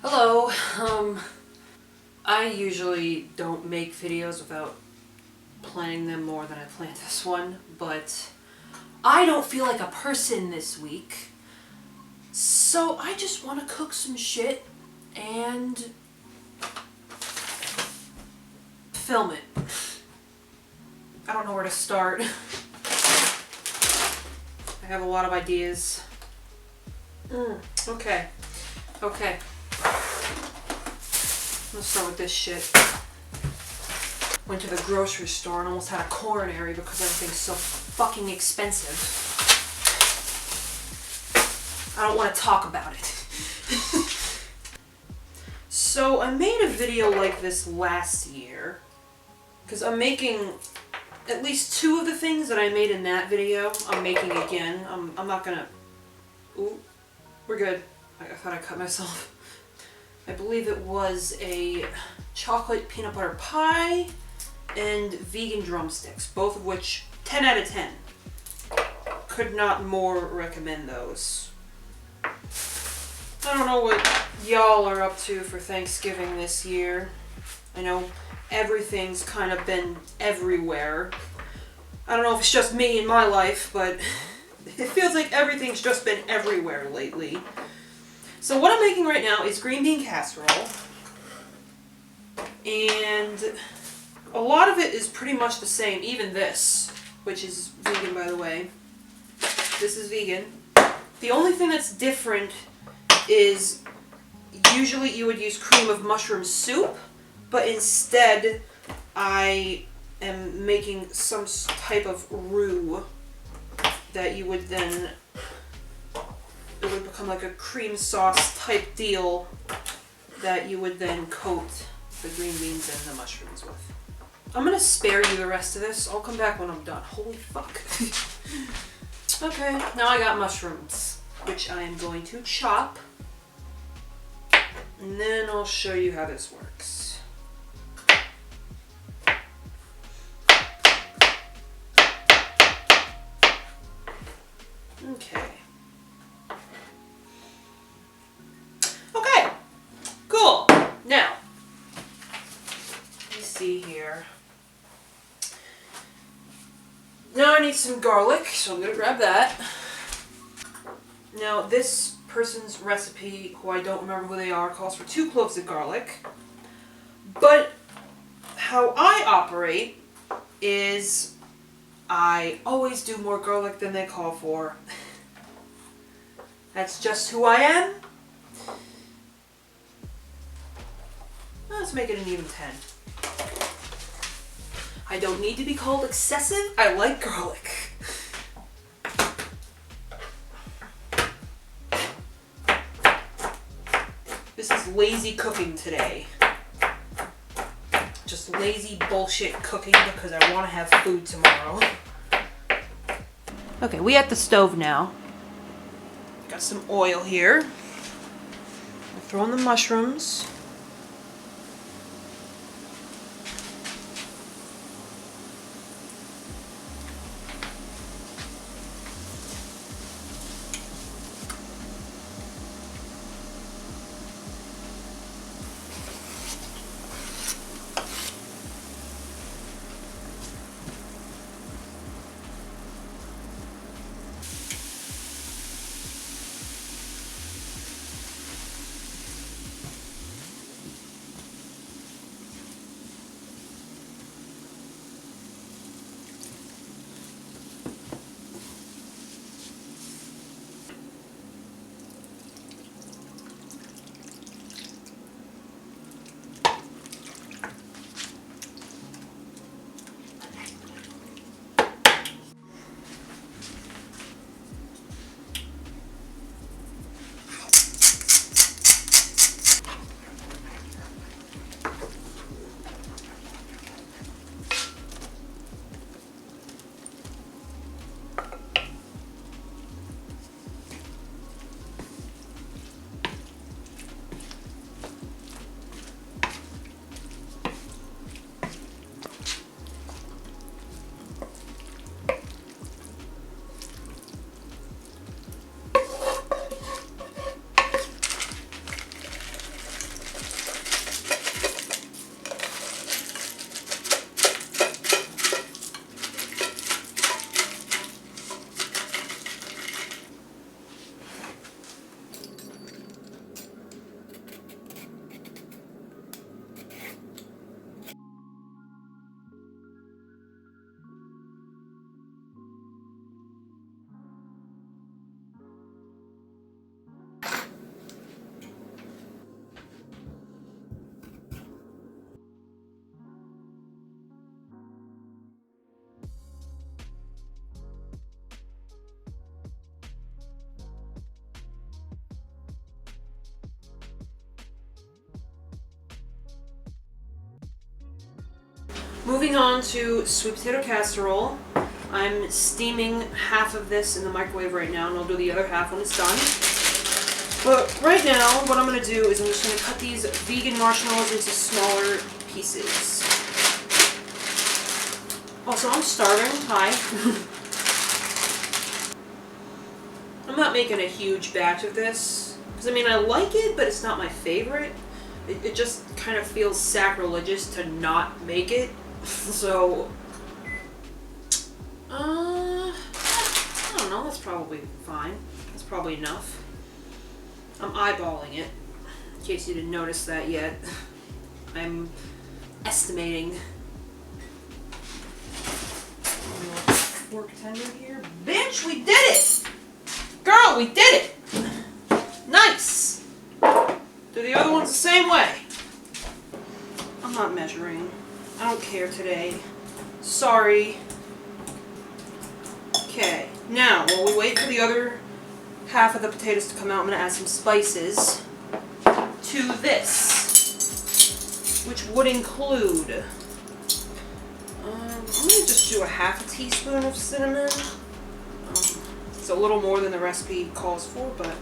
Hello. I usually don't make videos without planning them more than I planned this one, but I don't feel like a person this week. So I just want to cook some shit and film it. I don't know where to start. I have a lot of ideas. Okay. Let's start with this shit. Went to the grocery store and almost had a coronary because everything's so fucking expensive. I don't want to talk about it. So I made a video like this last year because I'm making at least two of the things that I made in that video. I'm making again. I'm not gonna... Ooh, we're good. I thought I cut myself. I believe it was a chocolate peanut butter pie and vegan drumsticks, both of which 10 out of 10. Could not more recommend those. I don't know what y'all are up to for Thanksgiving this year. I know everything's kind of been everywhere. I don't know if it's just me in my life, but it feels like everything's just been everywhere lately. So what I'm making right now is green bean casserole. And a lot of it is pretty much the same, even this, which is vegan, by the way. This is vegan. The only thing that's different is usually you would use cream of mushroom soup, but instead I am making some type of roux that you would then, it would become like a cream sauce type deal that you would then coat the green beans and the mushrooms with. I'm gonna spare you the rest of this. I'll come back when I'm done. Holy fuck. Okay, now I got mushrooms, which I am going to chop. And then I'll show you how this works. Okay. Okay, cool. Now, let me see here. Now I need some garlic, so I'm gonna grab that. Now this person's recipe, who I don't remember who they are, calls for 2 cloves of garlic. But how I operate is I always do more garlic than they call for. That's just who I am. Let's make it an even 10. I don't need to be called excessive. I like garlic. This is lazy cooking today. Just lazy bullshit cooking because I want to have food tomorrow. Okay, we at the stove now. Got some oil here. I'll throw in the mushrooms. Moving on to sweet potato casserole. I'm steaming half of this in the microwave right now, and I'll do the other half when it's done. But right now, what I'm going to do is I'm just going to cut these vegan marshmallows into smaller pieces. Also, I'm starving. Hi. I'm not making a huge batch of this, because I mean, I like it, but it's not my favorite. It just kind of feels sacrilegious to not make it. So, I don't know, that's probably fine. That's probably enough. I'm eyeballing it, in case you didn't notice that yet. I'm estimating. Fork tender here. Bitch, we did it! Girl, we did it! Nice! Do the other ones the same way. I'm not measuring. I don't care today. Sorry. Okay, now while we wait for the other half of the potatoes to come out, I'm going to add some spices to this, which would include, I'm going to just do a half a teaspoon of cinnamon. It's a little more than the recipe calls for, but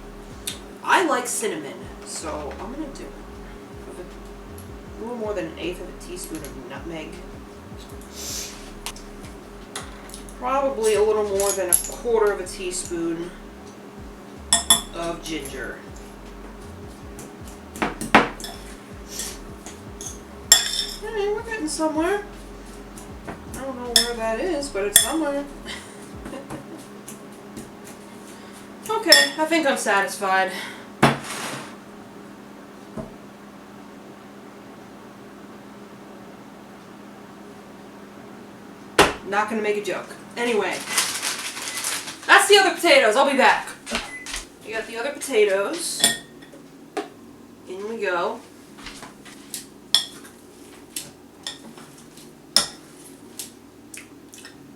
I like cinnamon, so I'm going to do a little more than an eighth of a teaspoon of nutmeg. Probably a little more than a quarter of a teaspoon of ginger. Hey, we're getting somewhere. I don't know where that is, but it's somewhere. Okay, I think I'm satisfied. Not gonna make a joke. Anyway, that's the other potatoes. I'll be back. We got the other potatoes. In we go.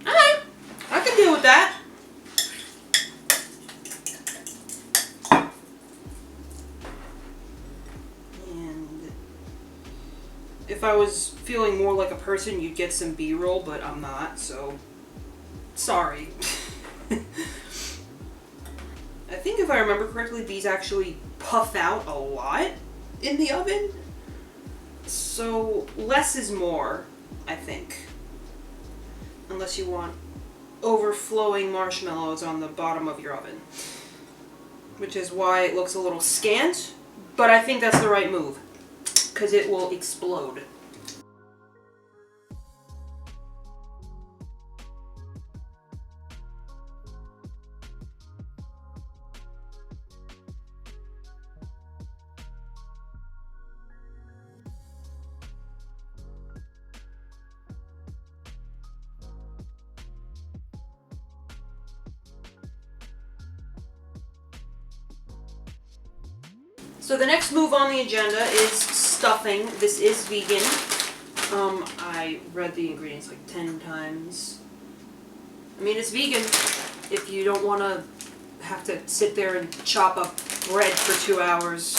Alright, I can deal with that. And if I was feeling more like a person, you'd get some B-roll, but I'm not, so sorry. I think if I remember correctly, these actually puff out a lot in the oven. So less is more, I think. Unless you want overflowing marshmallows on the bottom of your oven. Which is why it looks a little scant, but I think that's the right move, because it will explode. So the next move on the agenda is stuffing. This is vegan. I read the ingredients like 10 times. I mean, it's vegan. If you don't want to have to sit there and chop up bread for 2 hours,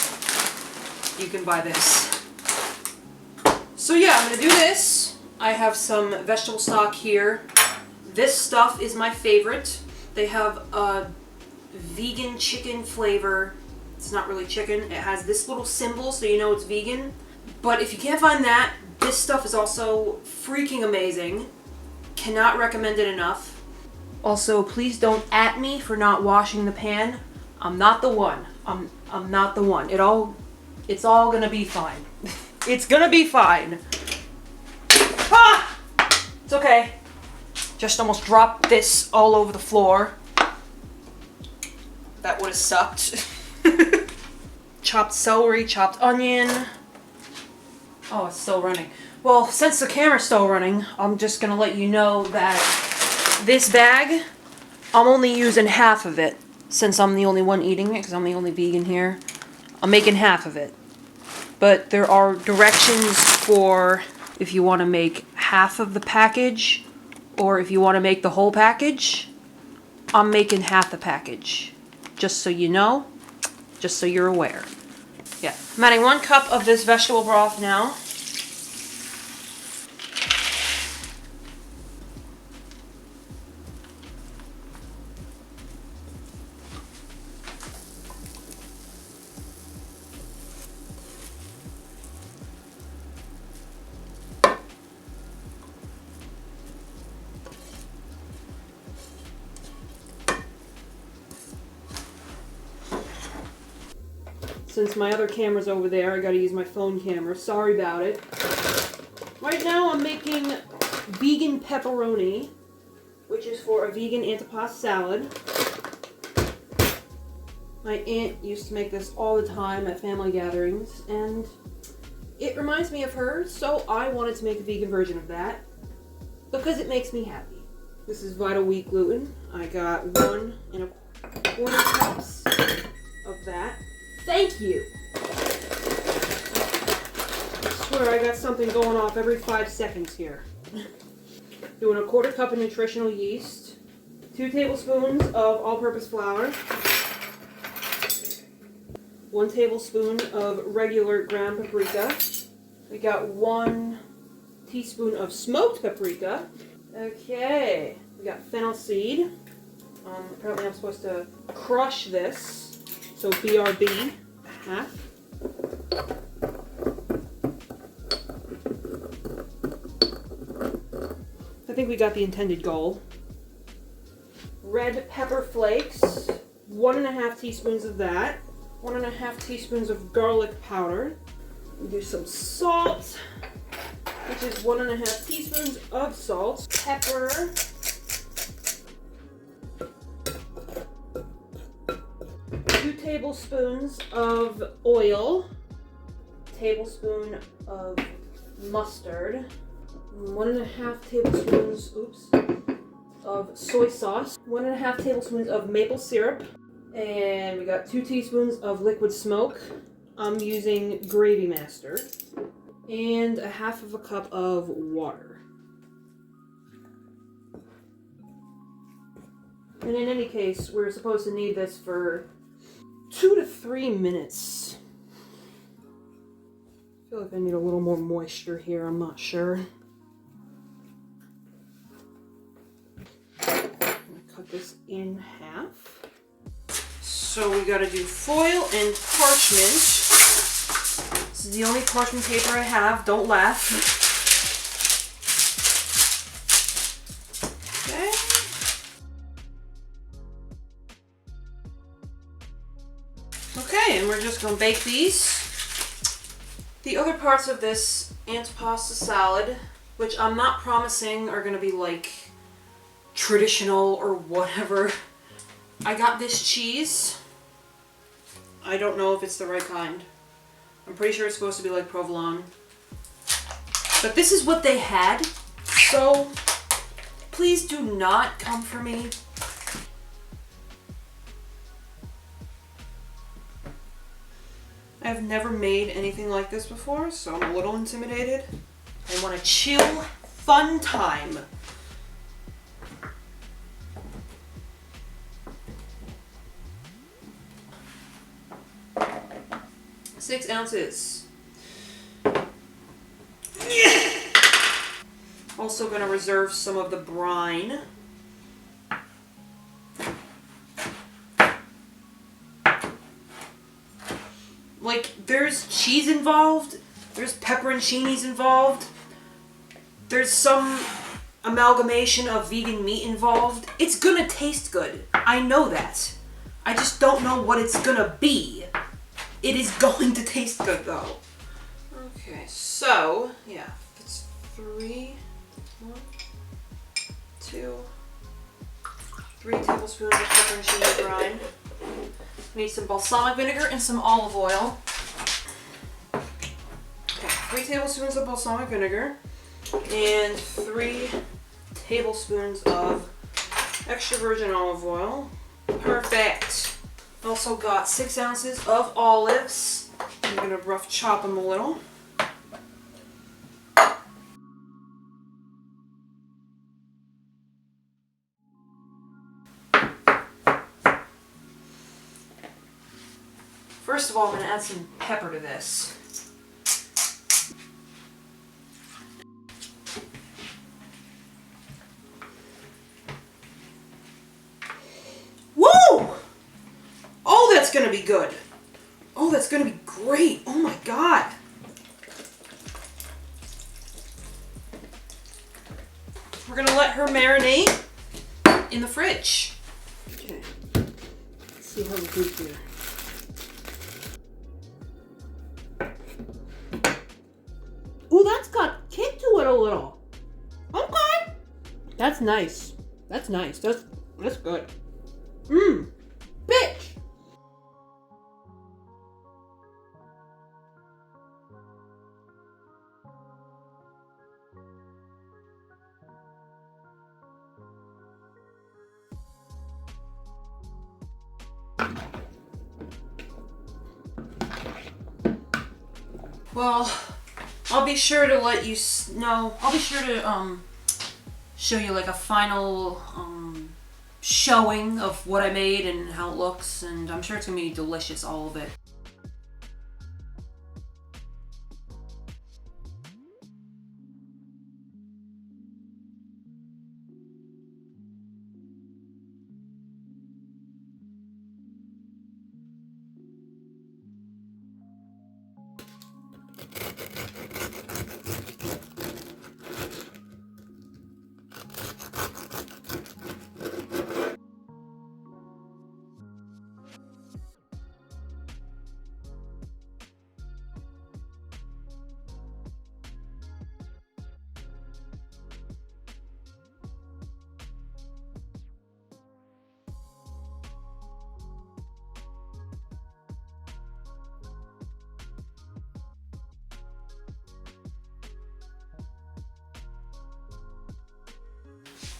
you can buy this. So yeah, I'm going to do this. I have some vegetable stock here. This stuff is my favorite. They have a vegan chicken flavor. It's not really chicken. It has this little symbol so you know it's vegan. But if you can't find that, this stuff is also freaking amazing. Cannot recommend it enough. Also, please don't at me for not washing the pan. I'm not the one. I'm not the one. It's all gonna be fine. It's gonna be fine. Ah! It's okay. Just almost dropped this all over the floor. That would have sucked. Chopped celery, chopped onion. Oh, it's still running. Well, since the camera's still running, I'm just gonna let you know that this bag, I'm only using half of it since I'm the only one eating it, because I'm the only vegan here. I'm making half of it. But there are directions for if you want to make half of the package or if you want to make the whole package. I'm making half the package. Just so you know. Just so you're aware. Yeah. I'm adding 1 cup of this vegetable broth now. Since my other camera's over there, I gotta use my phone camera. Sorry about it. Right now I'm making vegan pepperoni, which is for a vegan antipasti salad. My aunt used to make this all the time at family gatherings, and it reminds me of her, so I wanted to make a vegan version of that because it makes me happy. This is Vital Wheat gluten. I got 1 1/4 cups of that. Thank you! I swear I got something going off every 5 seconds here. Doing 1/4 cup of nutritional yeast, 2 tablespoons of all-purpose flour, 1 tablespoon of regular ground paprika. We got 1 teaspoon of smoked paprika. Okay, we got fennel seed. Apparently I'm supposed to crush this, so BRB, half. I think we got the intended goal. Red pepper flakes, 1½ teaspoons of that. 1½ teaspoons of garlic powder. We do some salt, which is 1½ teaspoons of salt. Pepper. Two tablespoons of oil. Tablespoon of mustard. 1½ tablespoons, of soy sauce. 1½ tablespoons of maple syrup. And we got 2 teaspoons of liquid smoke. I'm using Gravy Master. And 1/2 cup of water. And in any case, we're supposed to knead this for 2 to 3 minutes. I feel like I need a little more moisture here, I'm not sure. I'm gonna cut this in half. So we gotta do foil and parchment. This is the only parchment paper I have, don't laugh. Okay. Okay, and we're just gonna bake these. The other parts of this antipasta salad, which I'm not promising are gonna be like traditional or whatever. I got this cheese. I don't know if it's the right kind. I'm pretty sure it's supposed to be like provolone. But this is what they had, so please do not come for me. I've never made anything like this before, so I'm a little intimidated. I want a chill, fun time. 6 ounces. Also gonna reserve some of the brine. Like, there's cheese involved, there's pepperoncinis involved, there's some amalgamation of vegan meat involved. It's gonna taste good. I know that. I just don't know what it's gonna be. It is going to taste good though. Okay, so, yeah, it's 3, 1, 2, 3 tablespoons of pepperoncini brine. Need some balsamic vinegar and some olive oil. Okay, 3 tablespoons of balsamic vinegar and 3 tablespoons of extra virgin olive oil. Perfect. Also got 6 ounces of olives. I'm gonna rough chop them a little. First of all, I'm gonna add some pepper to this. Woo! Oh, that's gonna be good. Oh, that's gonna be great. Oh my God. We're gonna let her marinate in the fridge. Okay. Let's see how we do here. That's nice. That's nice. That's good. Mmm. Bitch! Well, I'll be sure to let you know. I'll be sure to show you like a final showing of what I made and how it looks, and I'm sure it's gonna be delicious, all of it.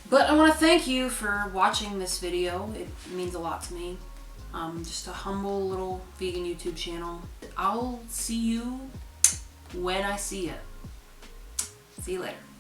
But I want to thank you for watching this video. It means a lot to me. Just a humble little vegan YouTube channel. I'll see you when I see you. See you later.